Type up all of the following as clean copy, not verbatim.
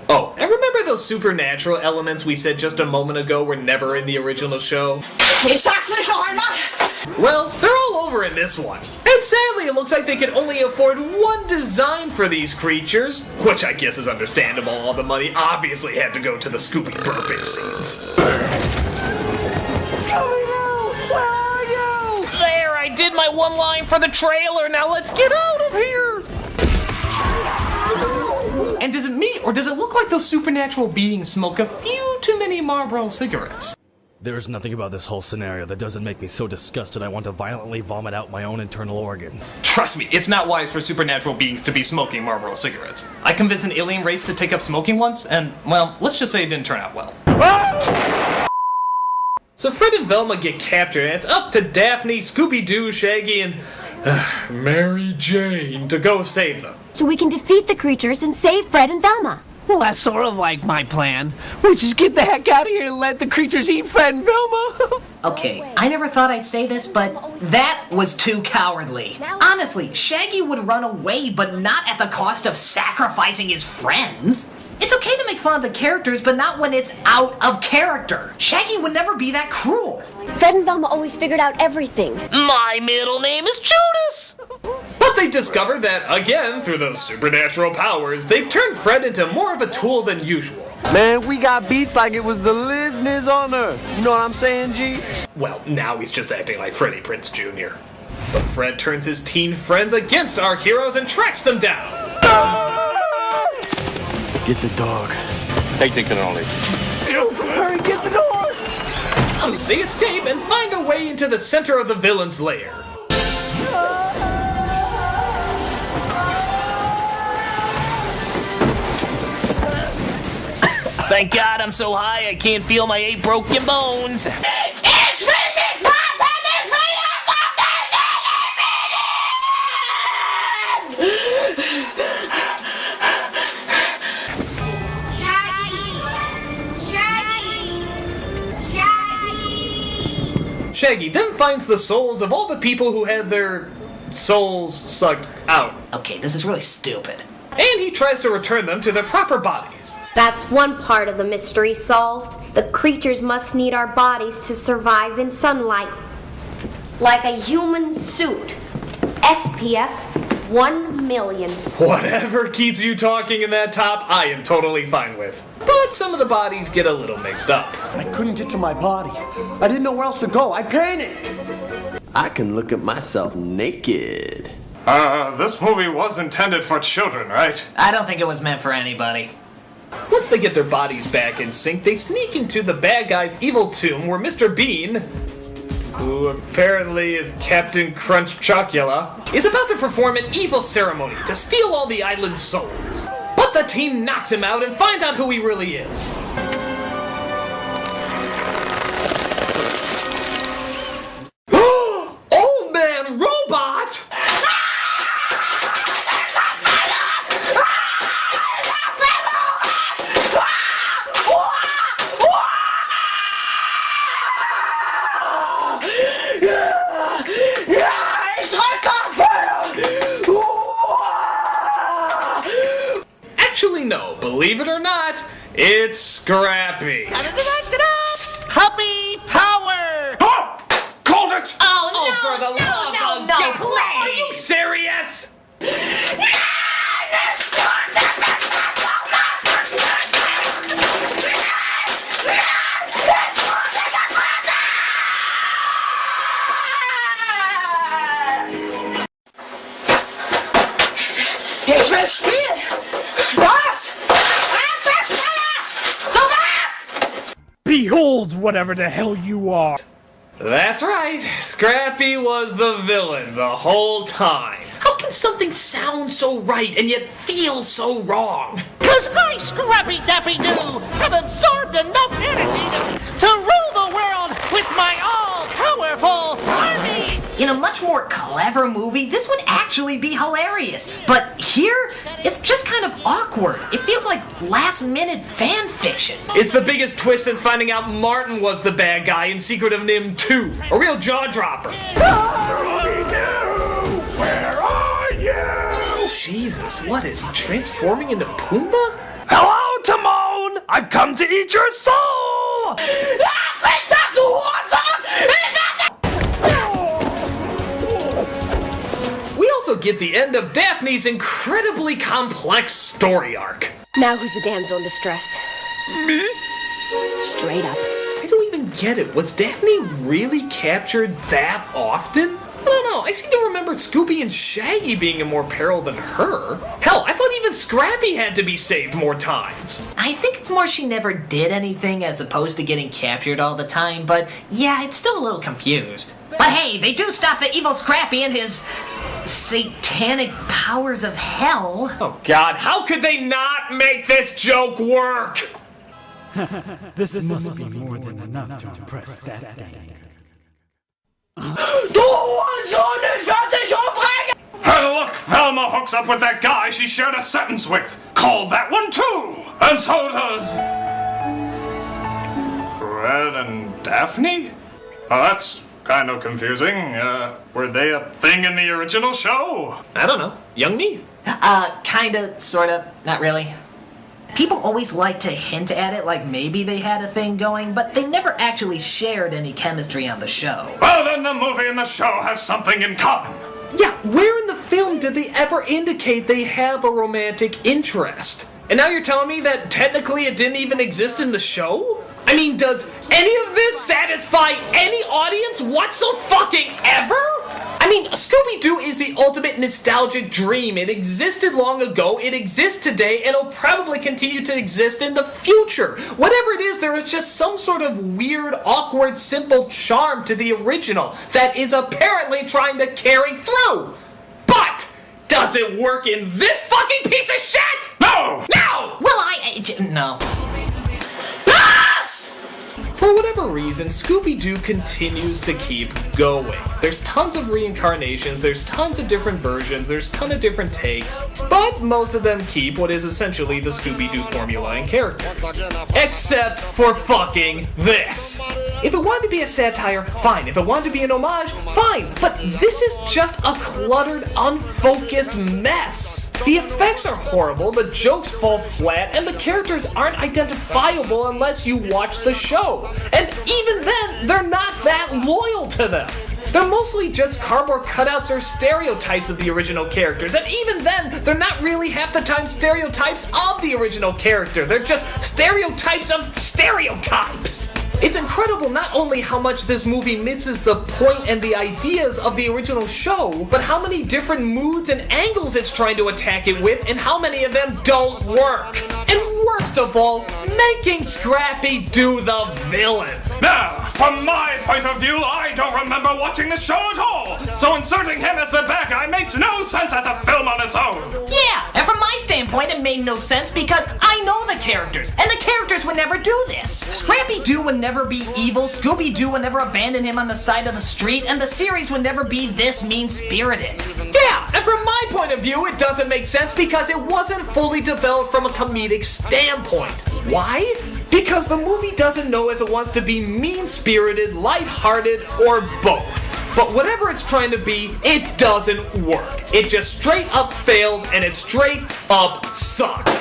Oh, and remember those supernatural elements we said just a moment ago were never in the original show? Well, they're all over in this one. And sadly, it looks like they could only afford one design for these creatures, which I guess is understandable. All the money obviously had to go to the Scooby burping scenes. Scooby-Doo, where are you? There, I did my one line for the trailer. Now let's get out of here. And is it me, or does it look like those supernatural beings smoke a few too many Marlboro cigarettes? There's nothing about this whole scenario that doesn't make me so disgusted I want to violently vomit out my own internal organs. Trust me, it's not wise for supernatural beings to be smoking Marlboro cigarettes. I convinced an alien race to take up smoking once, and, well, let's just say it didn't turn out well. So Fred and Velma get captured, and it's up to Daphne, Scooby Doo, Shaggy, and Mary Jane to go save them. So we can defeat the creatures and save Fred and Velma. Well, that's sort of like my plan. We just get the heck out of here and let the creatures eat Fred and Velma. Okay, I never thought I'd say this, but that was too cowardly. Honestly, Shaggy would run away, but not at the cost of sacrificing his friends. It's okay to make fun of the characters, but not when it's out of character. Shaggy would never be that cruel. Fred and Velma always figured out everything. My middle name is Judas! But they discovered that, again, through those supernatural powers, they've turned Fred into more of a tool than usual. Man, we got beats like it was the listeners on Earth. You know what I'm saying, G? Well, now he's just acting like Freddie Prinze Jr. But Fred turns his teen friends against our heroes and tracks them down. Get the dog. Technical knowledge. Hurry, get the door! They escape and find a way into the center of the villain's lair. Thank God I'm so high I can't feel my 8 broken bones. Shaggy then finds the souls of all the people who had their souls sucked out. Okay, this is really stupid. And he tries to return them to their proper bodies. That's one part of the mystery solved. The creatures must need our bodies to survive in sunlight. Like a human suit. SPF 1 million. Whatever keeps you talking in that top, I am totally fine with. But some of the bodies get a little mixed up. I couldn't get to my body. I didn't know where else to go. I panicked. I can look at myself naked. This movie was intended for children, right? I don't think it was meant for anybody. Once they get their bodies back in sync, they sneak into the bad guy's evil tomb where Mr. Bean, who apparently is Captain Crunch Chocula, is about to perform an evil ceremony to steal all the island's souls. But the team knocks him out and finds out who he really is. Old Man Robot! Actually, no. Believe it or not, it's Scrappy. Puppy power! Oh! Called it! Oh, no, for the love of God. please. Are you serious? Behold whatever the hell you are! That's right. Scrappy was the villain the whole time. How can something sound so right and yet feel so wrong? 'Cause I, Scrappy Dappy Doo, have absorbed enough energy to rule the world with my all-powerful army! In a much more clever movie, this would actually be hilarious. But here, it's just kind of awkward. It feels like last-minute fan fiction. It's the biggest twist since finding out Martin was the bad guy in Secret of NIMH 2. A real jaw-dropper. Where are you? Jesus, what is he transforming into Pumbaa? Hello to to eat your soul! We also get the end of Daphne's incredibly complex story arc. Now who's the damsel in distress? Me? Straight up. I don't even get it. Was Daphne really captured that often? I don't know. I seem to remember Scooby and Shaggy being in more peril than her. Hell, I thought even Scrappy had to be saved more times. I think it's more she never did anything as opposed to getting captured all the time, but yeah, it's still a little confused. But hey, they do stop the evil Scrappy and his satanic powers of hell. Oh God, how could they not make this joke work? This must be more than enough to impress that gang. Hey, look, Velma hooks up with that guy she shared a sentence with. Called that one too. And so does Fred and Daphne? Oh, that's kind of confusing. Were they a thing in the original show? I don't know. Young me? Kinda, sorta, not really. People always like to hint at it like maybe they had a thing going, but they never actually shared any chemistry on the show. Well, then the movie and the show have something in common. Yeah, where in the film did they ever indicate they have a romantic interest? And now you're telling me that technically it didn't even exist in the show? I mean, does any of this satisfy any audience whatsoever? I mean, Scooby Doo is the ultimate nostalgic dream. It existed long ago, it exists today, and it'll probably continue to exist in the future. Whatever it is, there is just some sort of weird, awkward, simple charm to the original that is apparently trying to carry through. But does it work in this fucking piece of shit? No! No! Well, no. For whatever reason, Scooby Doo continues to keep going. There's tons of reincarnations, there's tons of different versions, there's tons of different takes, but most of them keep what is essentially the Scooby Doo formula and characters. Except for fucking this. If it wanted to be a satire, fine. If it wanted to be an homage, fine. But this is just a cluttered, unfocused mess. The effects are horrible, the jokes fall flat, and the characters aren't identifiable unless you watch the show. And even then, they're not that loyal to them. They're mostly just cardboard cutouts or stereotypes of the original characters, and even then, they're not really half the time stereotypes of the original character. They're just stereotypes of stereotypes. It's incredible not only how much this movie misses the point and the ideas of the original show, but how many different moods and angles it's trying to attack it with, and how many of them don't work. And worst of all, making Scrappy do the villain. Now, from my point of view, I don't remember watching the show at all, so inserting him as the bad guy makes no sense as a film on its own. Yeah, and from my standpoint, it made no sense because I know the characters, and the characters would never do this. Scrappy Doo would never be evil, Scooby Doo would never abandon him on the side of the street, and the series would never be this mean-spirited. Yeah, and from my point of view, it doesn't make sense because it wasn't fully developed from a comedic standpoint. Why? Because the movie doesn't know if it wants to be mean-spirited, lighthearted, or both. But whatever it's trying to be, it doesn't work. It just straight up fails, and it straight up sucks.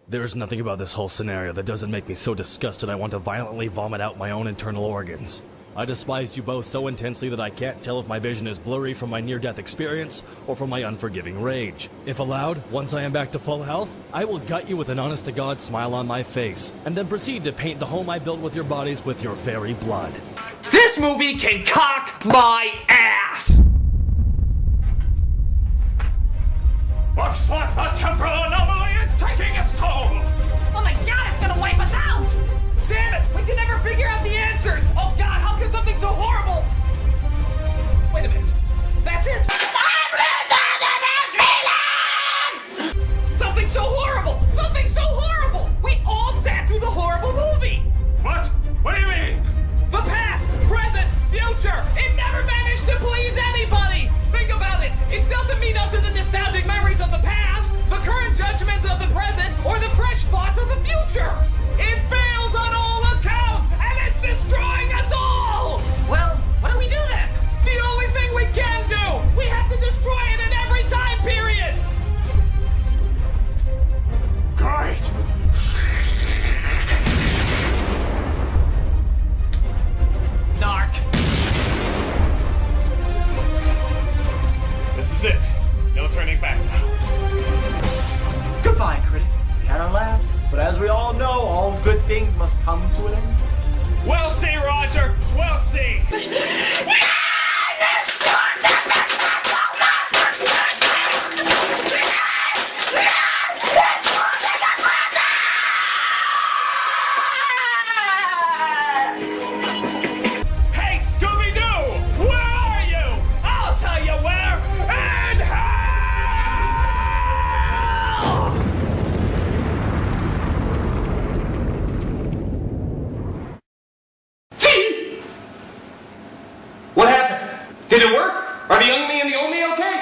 There's nothing about this whole scenario that doesn't make me so disgusted I want to violently vomit out my own internal organs. I despise you both so intensely that I can't tell if my vision is blurry from my near-death experience or from my unforgiving rage. If allowed, once I am back to full health, I will gut you with an honest-to-God smile on my face, and then proceed to paint the home I built with your bodies with your fairy blood. This movie can cock my ass! Looks like the temporal anomaly is taking its toll! Oh my god, it's gonna wipe us out! Damn it! We can never figure out the answers! Oh god, how could something so horrible... Wait a minute. That's it! Something so horrible! Something so horrible! We all sat through the horrible movie! What? What do you mean? The past, present, future! It never managed to please anybody! Think about it! It doesn't mean up to the nostalgic memories of the past, the current judgments of the present, or the fresh thoughts of the future! It fails on all accounts, and it's destroying us all! Well, what do we do then? The only thing we can do! We have to destroy it in every time period! Hey, Scooby Doo! Where are you? I'll tell you where! In hell! Gee! What happened? Did it work? Are the young me and the old me okay?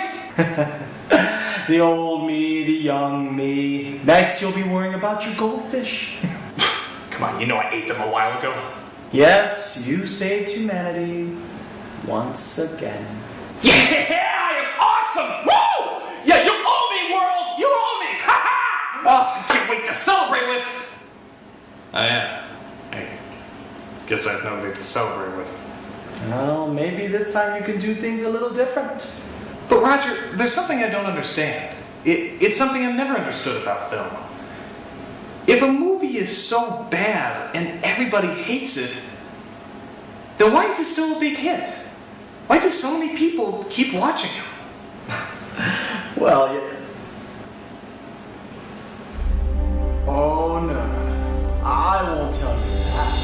The old me, the young me. Next, you'll be worrying about your goldfish. Come on, you know I ate them a while ago. Yes, you saved humanity once again. Yeah, I am awesome! Woo! Yeah, you owe me, world! You owe me! Ha ha! Oh, I can't wait to celebrate with. I am. I guess I have nobody to celebrate with. Well, maybe this time you can do things a little different. But Roger, there's something I don't understand. It's something I've never understood about film. If a movie is so bad and everybody hates it, then why is it still a big hit? Why do so many people keep watching it? Well, yeah. Oh, no. I won't tell you that.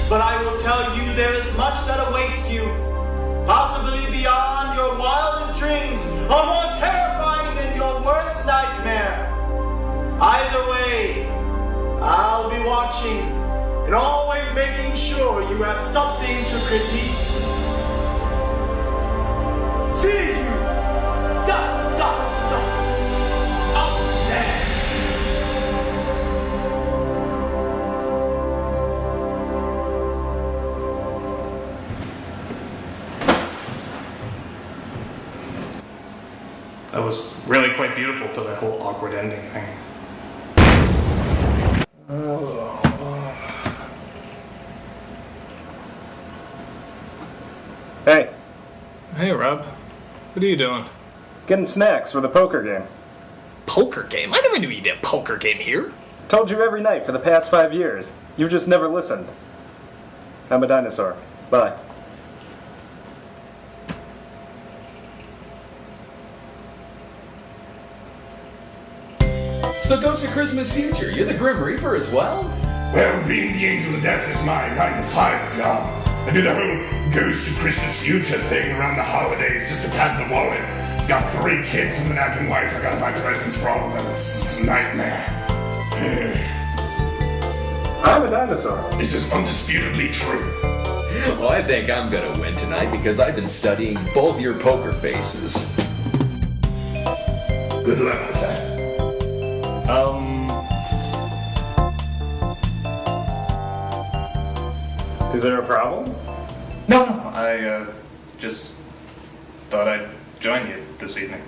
But I will tell you there is much that awaits you. Possibly beyond your wildest dreams, or more terrifying than your worst nightmare. Either way, I'll be watching and always making sure you have something to critique. See you! Dot, dot, dot. Out there! That was really quite beautiful till that whole awkward ending thing. Hey, Hey, Rob. What are you doing? getting snacks for the poker game. Poker game? I never knew you did a poker game here. Told you every night for the past 5 years. You've just never listened. I'm a dinosaur. Bye. So Ghost of Christmas Future, you're the Grim Reaper as well? Well, being the Angel of Death is my 9-to-5 job. I do the whole Ghost of Christmas Future thing around the holidays just to pad the wallet. Got 3 kids and a nagging wife. I gotta buy presents for all of them. It's a nightmare. I'm a dinosaur. This is undisputably true. Well, I think I'm gonna win tonight because I've been studying both your poker faces. Good luck with that. Is there a problem? No, I just thought I'd join you this evening.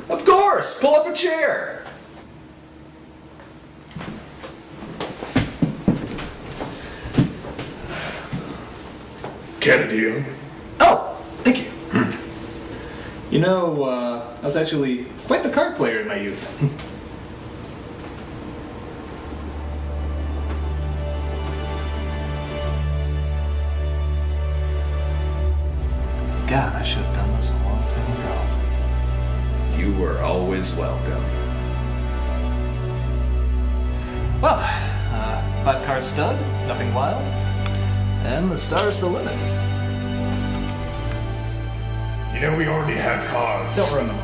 Of course! Pull up a chair! Get a deal? Oh, thank you. You know, I was actually quite the card player in my youth. God, I should have done this a long time ago. You were always welcome. Well, 5-card stud, nothing wild, and the star's the limit. You know we already have cards. Don't ruin them.